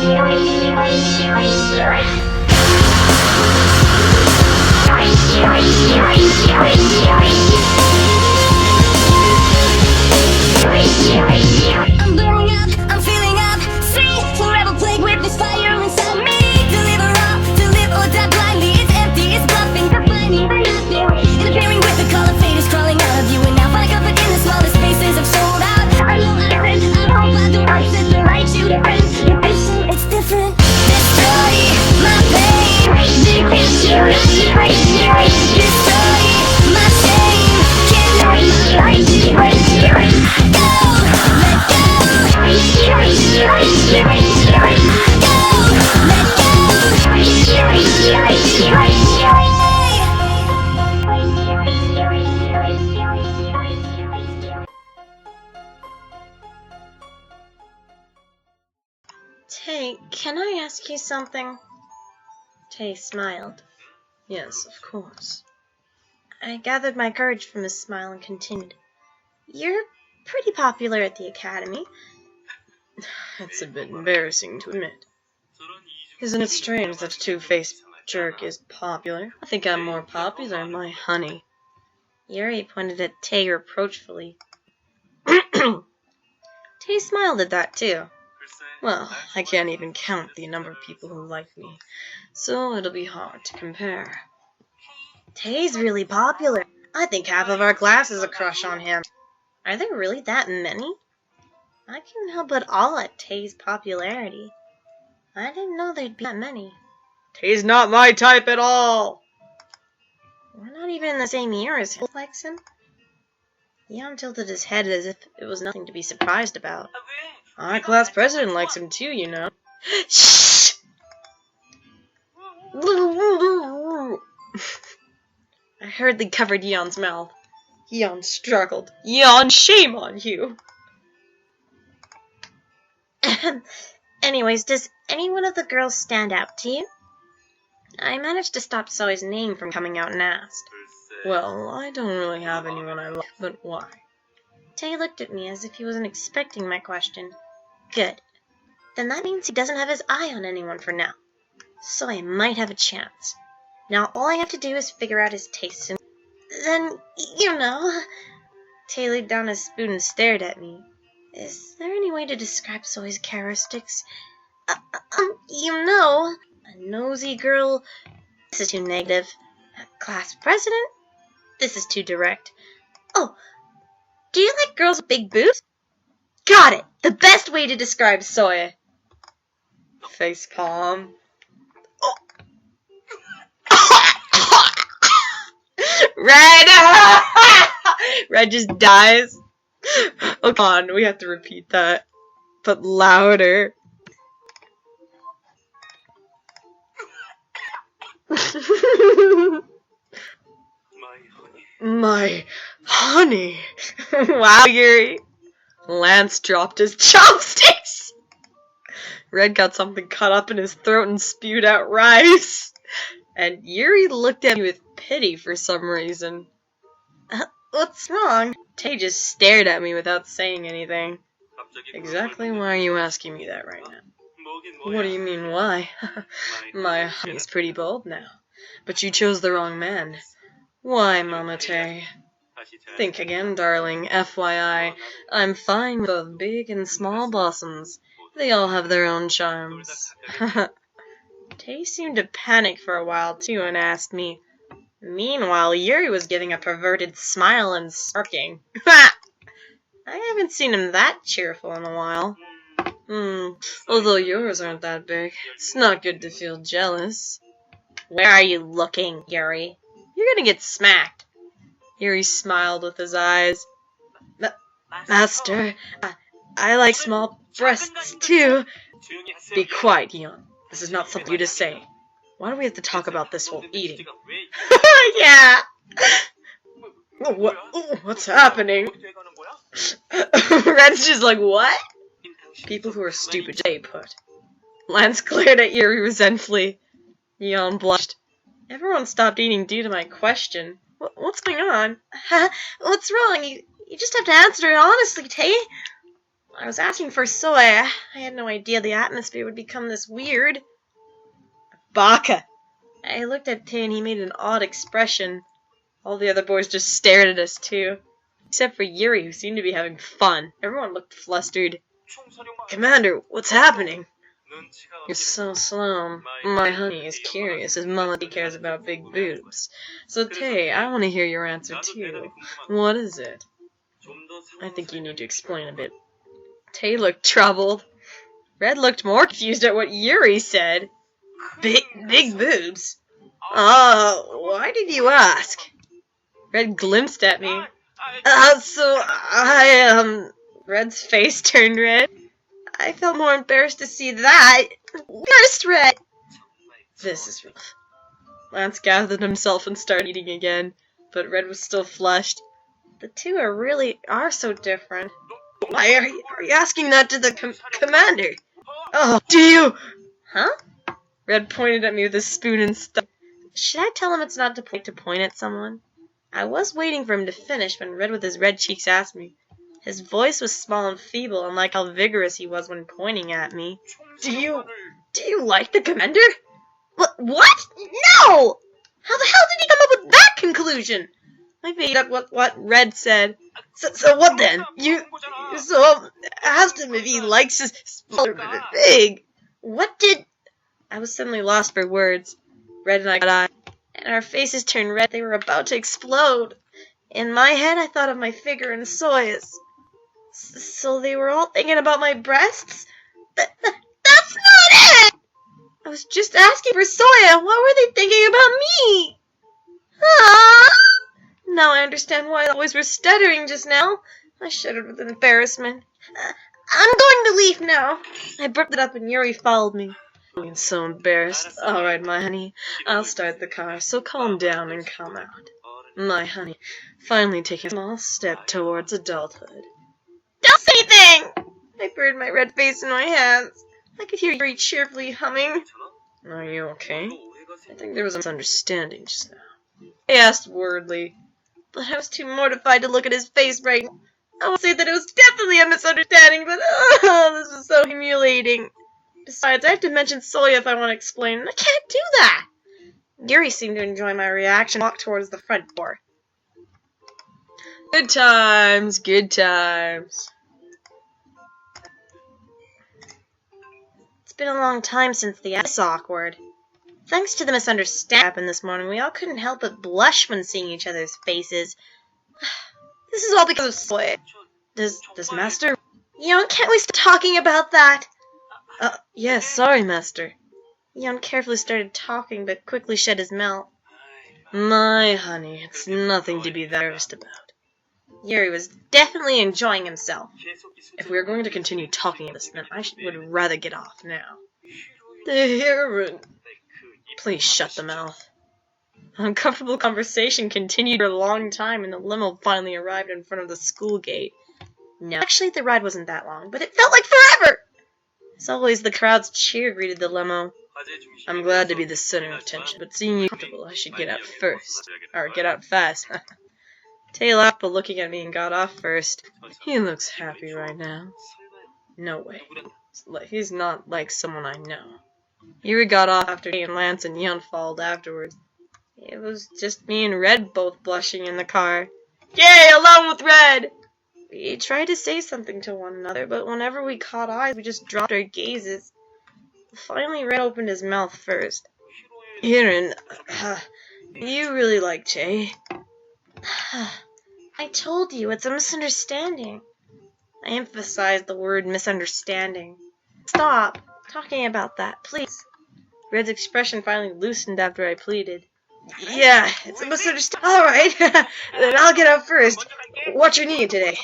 I'm burning up, I'm feeling up. Free, forever plagued with this fire inside me. To live or up, to live or die blindly. It's empty, it's bluffing, defining the nothing. Interfering with the color fate is crawling out of you. And now find comfort in the smallest spaces I've sold out. I know I read, I hope I do not sit to write you different. It's different. Destroy my pain. Destroy my shame. Can't let my life go. Tay, can I ask you something? Tay smiled. Yes, of course. I gathered my courage from his smile and continued. You're pretty popular at the academy. It's a bit embarrassing to admit. Isn't it strange that a two-faced jerk is popular? I think I'm more popular, my honey. Yuri pointed at Tay reproachfully. Tay smiled at that, too. Well, I can't even count the number of people who like me, so it'll be hard to compare. Tay's really popular. I think half of our class has a crush on him. Are there really that many? I can't help but awe at Tay's popularity. I didn't know there'd be that many. Tay's not my type at all! We're not even in the same year as him. Likes him? Jan tilted his head as if it was nothing to be surprised about. Our class president likes him too, you know. Shh! I hurriedly covered Jan's mouth. Jan struggled. Jan, shame on you! Anyways, does any one of the girls stand out to you? I managed to stop Zoe's name from coming out and asked. Well, I don't really have anyone I like, but why? Tay looked at me as if he wasn't expecting my question. Good. Then that means he doesn't have his eye on anyone for now. So I might have a chance. Now all I have to do is figure out his tastes and then, you know... Tay laid down his spoon and stared at me. Is there any way to describe Zoe's characteristics? You know... A nosy girl... This is too negative. A class president? This is too direct. Oh, do you like girls with big boobs? Got it! The best way to describe Zoe. Face palm. Oh. Red! Red just dies. Oh, come on, we have to repeat that. But louder. My honey. Wow, Yuri. Lance dropped his chopsticks. Red got something cut up in his throat and spewed out rice. And Yuri looked at me with pity for some reason. What's wrong? Tay just stared at me without saying anything. Exactly why are you asking me that right now? What do you mean, why? My honey's pretty bold now. But you chose the wrong man. Why, Mama Tay? Think again, darling. FYI, I'm fine with both big and small blossoms. They all have their own charms. Tay seemed to panic for a while, too, and asked me. Meanwhile, Yuri was giving a perverted smile and smirking. I haven't seen him that cheerful in a while. Although yours aren't that big, it's not good to feel jealous. Where are you looking, Yuri? You're gonna get smacked. Yuri smiled with his eyes. Master, I like small breasts too. Be quiet, Jan. This is not something for you to say. Why do we have to talk about this while eating? Yeah! What's happening? Red's just like, what? People who are stupid, stay put. Lance glared at Yuri resentfully. Jan blushed. Everyone stopped eating due to my question. What's going on? What's wrong? You just have to answer it honestly, Tay. I was asking for soy. I had no idea the atmosphere would become this weird. Baka! I looked at Tay and he made an odd expression. All the other boys just stared at us too. Except for Yuri, who seemed to be having fun. Everyone looked flustered. Commander, what's happening? You're so slow. My honey is curious, as Mama cares about big boobs. So Tay, I want to hear your answer too. What is it? I think you need to explain a bit. Tay looked troubled. Red looked more confused at what Yuri said. Big boobs? Oh, why did you ask? Red glimpsed at me. Red's face turned red. I felt more embarrassed to see that. Worst, Red! This is rough. Lance gathered himself and started eating again, but Red was still flushed. The two are so different. Why are you asking that to the commander? Oh, do you? Huh? Red pointed at me with a spoon and stuff. Should I tell him it's not to point at someone? I was waiting for him to finish when Red with his red cheeks asked me. His voice was small and feeble, unlike how vigorous he was when pointing at me. Do you like the commander? What? No! How the hell did he come up with that conclusion? I made up what Red said. So what then? You asked him if he likes his smaller big. What did... I was suddenly lost for words. Red and I got eyes, and our faces turned red. They were about to explode. In my head, I thought of my figure in soys. So they were all thinking about my breasts? That's not it! I was just asking for soya. What were they thinking about me? Ah! Now I understand why the boys were stuttering just now. I shuddered with embarrassment. I'm going to leave now. I burped it up and Yuri followed me. I'm so embarrassed. All right, my honey. I'll start the car, so calm down and come out. My honey, finally taking a small step towards adulthood. Don't say anything! I buried my red face in my hands. I could hear Yuri cheerfully humming. Are you okay? I think there was a misunderstanding just now. I asked worriedly, but I was too mortified to look at his face right now. I won't say that it was definitely a misunderstanding, but this was so humiliating. Besides, I have to mention Soya if I want to explain, and I can't do that. Yuri seemed to enjoy my reaction and walked towards the front door. Good times, good times. It's been a long time since the ice awkward. Thanks to the misunderstanding that happened this morning, we all couldn't help but blush when seeing each other's faces. This is all because of Soy. Does Master... can't we stop talking about that? Yes, sorry, Master. Yon carefully started talking, but quickly shut his mouth. My honey, it's nothing to be that nervous about. Yuri was definitely enjoying himself. If we are going to continue talking about this, then I would rather get off now. The heron. Please shut the mouth. Uncomfortable conversation continued for a long time, and the limo finally arrived in front of the school gate. No, actually, the ride wasn't that long, but it felt like forever! As always, the crowd's cheer greeted the limo. I'm glad to be the center of attention, but seeing you comfortable, I should get out first. Or get out fast. Tay laughed, but looking at me and got off first. He looks happy right now. No way. He's not like someone I know. Yuri got off after Tay and Lance and Yun followed afterwards. It was just me and Red both blushing in the car. Yay, alone with Red! We tried to say something to one another, but whenever we caught eyes, we just dropped our gazes. Finally, Red opened his mouth first. Hirin, you really like Jay? I told you, it's a misunderstanding. I emphasized the word misunderstanding. Stop talking about that, please. Red's expression finally loosened after I pleaded. Yeah, it's a misunderstanding. Alright, then I'll get out first. What's your need today?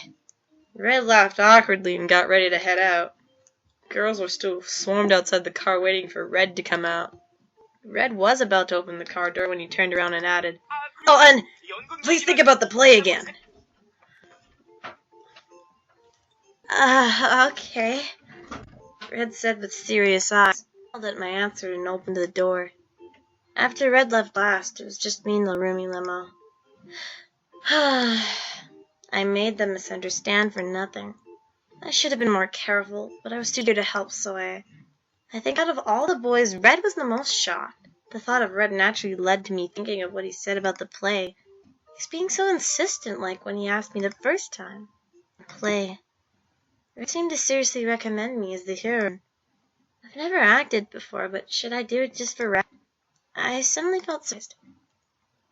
Red laughed awkwardly and got ready to head out. Girls were still swarmed outside the car waiting for Red to come out. Red was about to open the car door when he turned around and added, Oh, and please think about the play again. Okay, Red said with serious eyes. I smiled at my answer and opened the door. After Red left last, it was just me in the roomy limo. I made them misunderstand for nothing. I should have been more careful, but I was too dear to help, so I think out of all the boys, Red was the most shocked. The thought of Red naturally led to me thinking of what he said about the play. He's being so insistent, like when he asked me the first time. Play. Red seemed to seriously recommend me as the hero. I've never acted before, but should I do it just for Red? I suddenly felt surprised.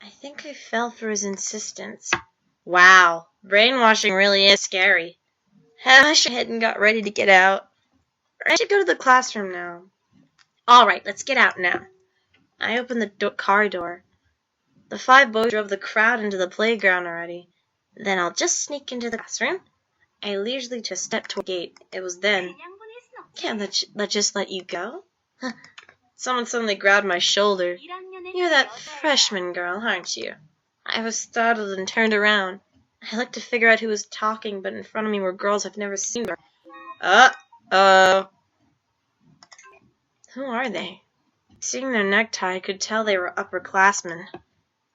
I think I fell for his insistence. Wow, brainwashing really is scary. I shook my head and got ready to get out. I should go to the classroom now. All right, let's get out now. I opened the car door. The 5 boys drove the crowd into the playground already. Then I'll just sneak into the classroom. I leisurely just stepped toward the gate. It was then. Can't just let you go? Someone suddenly grabbed my shoulder. You're that freshman girl, aren't you? I was startled and turned around. I looked to figure out who was talking, but in front of me were girls I've never seen before. Uh-oh. Who are they? Seeing their necktie, I could tell they were upperclassmen.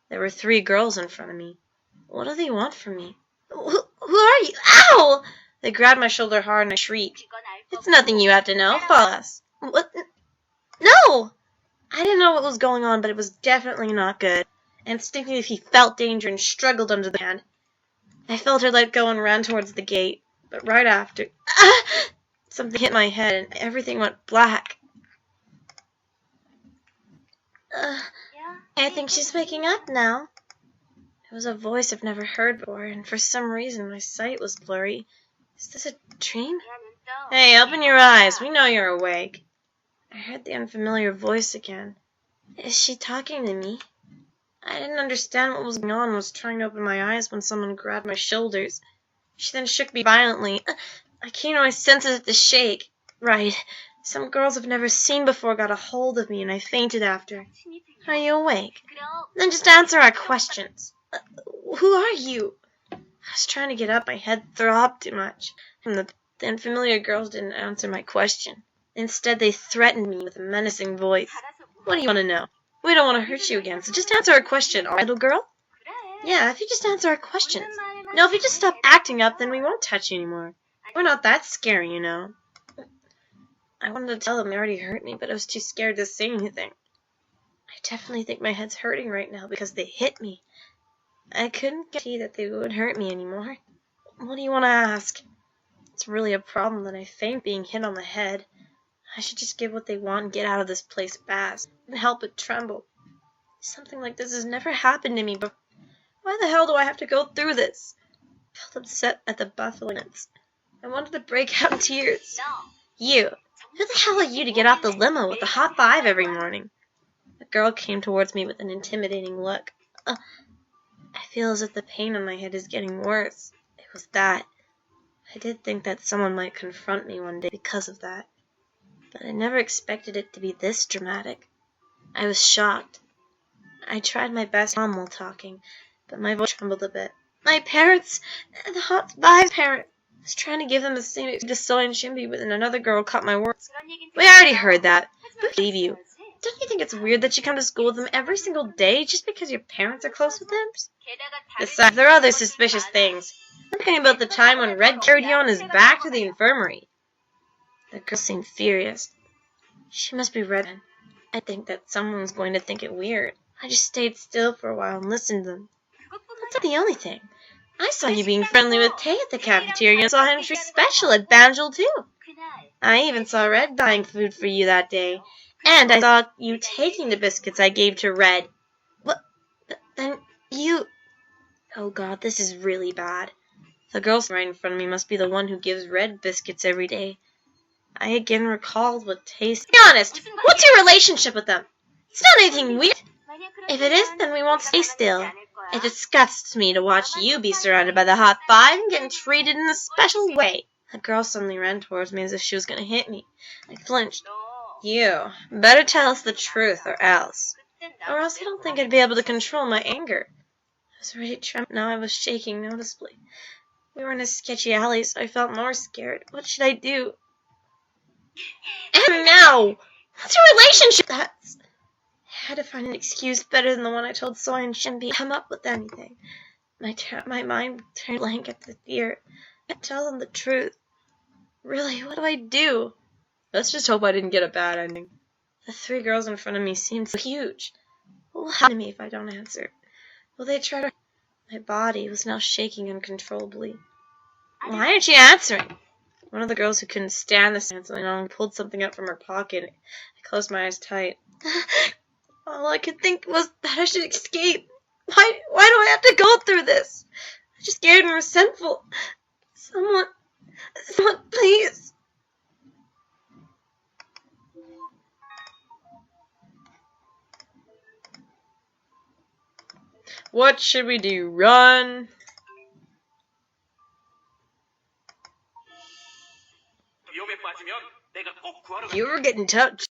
There were 3 girls in front of me. What do they want from me? Who are you? Ow! They grabbed my shoulder hard and I shrieked. It's nothing you have to know. Follow us. What? No! I didn't know what was going on, but it was definitely not good. Instinctively, he felt danger and struggled under the hand. I felt her let go and ran towards the gate, but right after, something hit my head and everything went black. I think she's waking up now. It was a voice I've never heard before, and for some reason my sight was blurry. Is this a dream? Hey, open your eyes. We know you're awake. I heard the unfamiliar voice again. Is she talking to me? I didn't understand what was going on and was trying to open my eyes when someone grabbed my shoulders. She then shook me violently. I came to my senses at the shake. Right. Some girls I've never seen before got a hold of me and I fainted after. Are you awake? Then just answer our questions. Who are you? I was trying to get up. My head throbbed too much. And the unfamiliar girls didn't answer my question. Instead, they threatened me with a menacing voice. What do you want to know? We don't want to hurt you again, so just answer our question, all right, little girl? Yeah, if you just answer our questions. No, if you just stop acting up, then we won't touch you anymore. We're not that scary, you know. I wanted to tell them they already hurt me, but I was too scared to say anything. I definitely think my head's hurting right now because they hit me. I couldn't guarantee that they would hurt me anymore. What do you want to ask? It's really a problem that I faint being hit on the head. I should just give what they want and get out of this place fast and help it tremble. Something like this has never happened to me before. Why the hell do I have to go through this? I felt upset at the bafflingness. I wanted to break out in tears. You. Who the hell are you to get off the limo with the hot 5 every morning? The girl came towards me with an intimidating look. I feel as if the pain on my head is getting worse. It was that. I did think that someone might confront me one day because of that. But I never expected it to be this dramatic. I was shocked. I tried my best to calm while talking, but my voice trembled a bit. My parents, the Hot 5 parents, I was trying to give them the same experience to Soy and Shimby, but then another girl cut my words. We already heard that. We believe you. Don't you think it's weird that you come to school with them every single day just because your parents are close with them? Besides, there are other suspicious things. I'm thinking about the time when Red carried you on his back to the infirmary. The girl seemed furious. She must be Red. I think that someone's going to think it weird. I just stayed still for a while and listened to them. That's not the only thing. I saw you being friendly with Tay at the cafeteria and saw him treat special at Banjul too. I even saw Red buying food for you that day. And I saw you taking the biscuits I gave to Red. What? Then you... Oh God, this is really bad. The girl right in front of me must be the one who gives Red biscuits every day. I again recalled what taste. Be honest, what's your relationship with them? It's not anything weird. If it is, then we won't stay still. It disgusts me to watch you be surrounded by the Hot 5 and getting treated in a special way. The girl suddenly ran towards me as if she was going to hit me. I flinched. You better tell us the truth or else. Or else I don't think I'd be able to control my anger. I was ready to tremble. Now I was shaking noticeably. We were in a sketchy alley, so I felt more scared. What should I do? And now! What's your relationship? I had to find an excuse better than the one I told Soy and Shimby. Come up with anything. My mind turned blank at the fear. I can't tell them the truth. Really, what do I do? Let's just hope I didn't get a bad ending. The 3 girls in front of me seemed so huge. What will happen to me if I don't answer? Will they try to... My body was now shaking uncontrollably. Why aren't you answering? One of the girls who couldn't stand the silence pulled something out from her pocket. I closed my eyes tight. All I could think was that I should escape. Why do I have to go through this? I'm just scared and resentful. Someone, please. What should we do? Run? You ever get in touch?